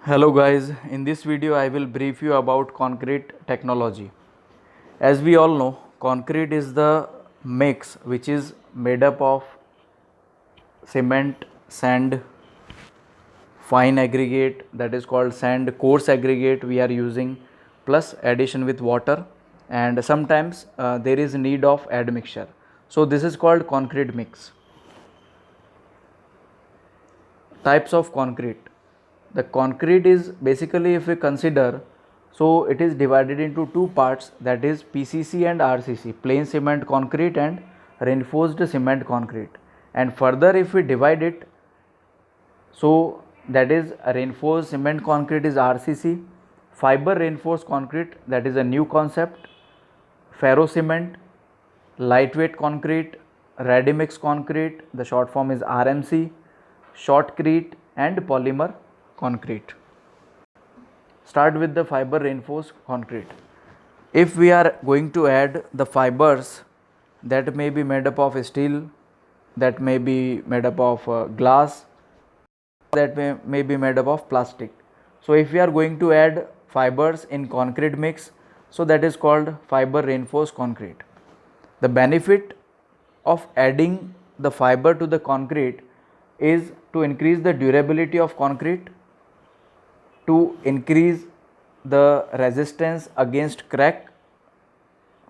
Hello guys, in this video I will brief you about concrete technology. As we all know, concrete is the mix which is made up of cement, sand, fine aggregate, that is called sand, coarse aggregate we are using, plus addition with water, and sometimes there is need of admixture. So this is called concrete mix. Types of concrete. The concrete is basically, if we consider, so it is divided into two parts, that is PCC and RCC, plain cement concrete and reinforced cement concrete. And further if we divide it, so that is reinforced cement concrete is RCC, fiber reinforced concrete, that is a new concept, ferro cement, lightweight concrete, ready mix concrete, the short form is RMC, shotcrete and polymer concrete. Start with the fiber reinforced concrete. If we are going to add the fibers, that may be made up of steel, that may be made up of glass, that may be made up of plastic. So if we are going to add fibers in concrete mix, so that is called fiber reinforced concrete. The benefit of adding the fiber to the concrete is to increase the durability of concrete, to increase the resistance against crack,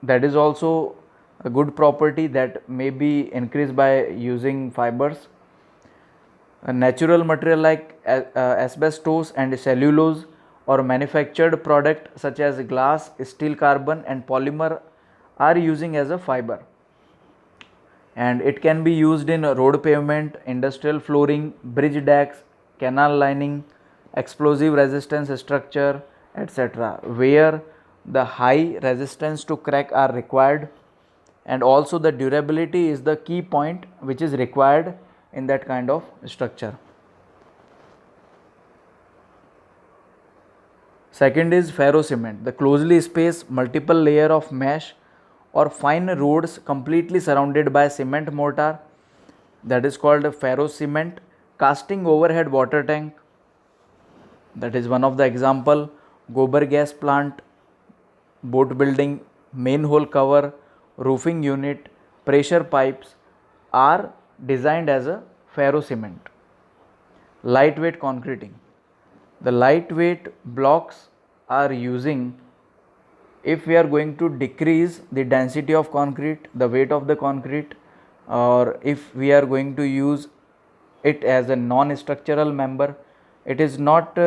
that is also a good property that may be increased by using fibers. A natural material like asbestos and cellulose or manufactured product such as glass, steel, carbon and polymer are using as a fiber, and it can be used in road pavement, industrial flooring, bridge decks, canal lining, explosive resistance structure, etc., where the high resistance to crack are required, and also the durability is the key point which is required in that kind of structure. Second is ferro cement, the closely spaced multiple layer of mesh or fine rods completely surrounded by cement mortar, that is called ferro cement. Casting overhead water tank, that is one of the example. Gobar gas plant, boat building, manhole cover, roofing unit, pressure pipes are designed as a ferro cement. Lightweight concreting, the lightweight blocks are using, if we are going to decrease the density of concrete, the weight of the concrete, or if we are going to use it as a non-structural member, it is not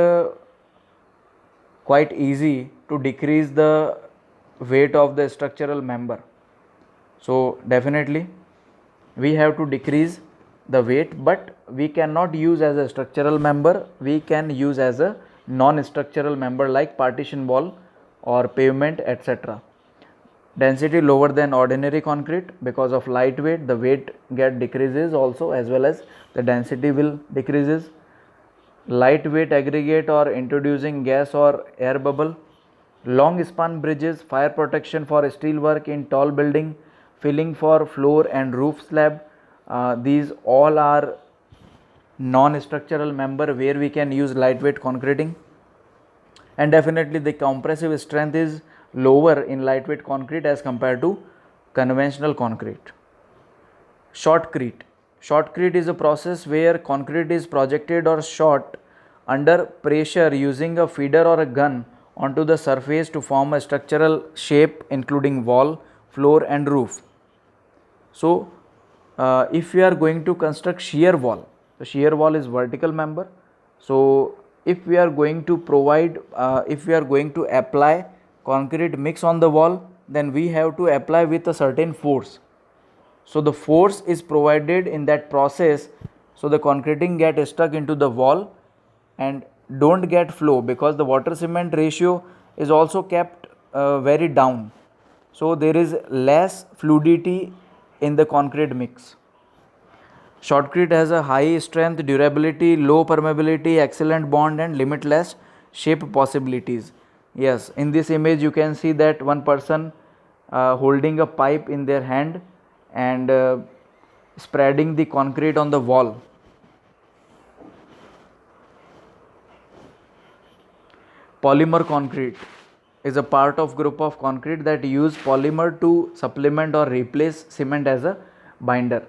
quite easy to decrease the weight of the structural member. So definitely we have to decrease the weight, but we cannot use as a structural member, we can use as a non-structural member like partition wall or pavement, etc. Density lower than ordinary concrete, because of lightweight the weight get decreases also, as well as the density will decreases. Lightweight aggregate or introducing gas or air bubble. Long span bridges, fire protection for steel work in tall building, filling for floor and roof slab, these all are non-structural member where we can use lightweight concreting. And definitely the compressive strength is lower in lightweight concrete as compared to conventional concrete. Shotcrete. Shotcrete is a process where concrete is projected or shot under pressure using a feeder or a gun onto the surface to form a structural shape including wall, floor and roof. So if we are going to construct shear wall, the shear wall is vertical member. So if we are going to provide, if we are going to apply concrete mix on the wall, then we have to apply with a certain force. So the force is provided in that process, so the concreting get stuck into the wall and don't get flow, because the water cement ratio is also kept very down, so there is less fluidity in the concrete mix. Shotcrete has a high strength, durability, low permeability, excellent bond and limitless shape possibilities. Yes, in this image you can see that one person holding a pipe in their hand and spreading the concrete on the wall. Polymer concrete is a part of group of concrete that use polymer to supplement or replace cement as a binder.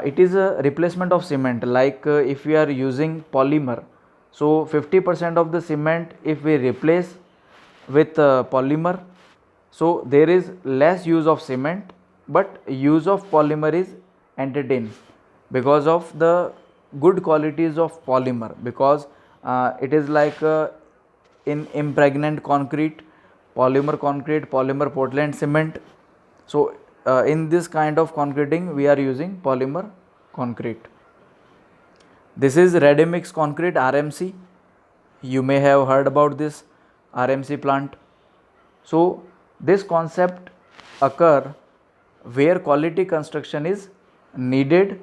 It is a replacement of cement, like if we are using polymer, so 50% of the cement if we replace with polymer, so there is less use of cement but use of polymer is entertained because of the good qualities of polymer, because it is like in impregnant concrete, polymer Portland cement. So in this kind of concreting we are using polymer concrete. This is ready mix concrete, RMC. You may have heard about this RMC plant. So this concept occur where quality construction is needed.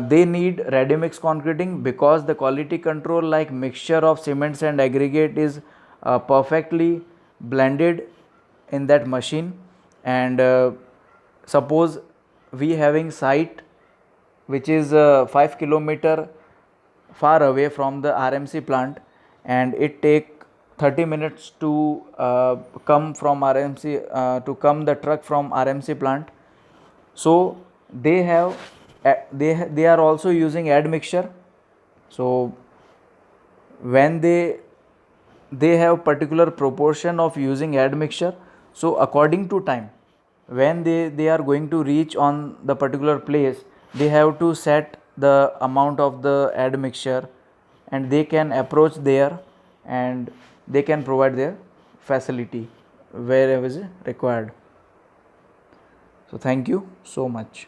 They need ready mix concreting because the quality control, like mixture of cements and aggregate, is perfectly blended in that machine. And suppose we having site which is 5 kilometer far away from the RMC plant, and it take 30 minutes to come from RMC to come the truck from RMC plant. So they have they are also using admixture. So when they have particular proportion of using admixture, so according to time, when they are going to reach on the particular place, they have to set the amount of the admixture, and they can approach there and they can provide their facility wherever is required. So thank you so much.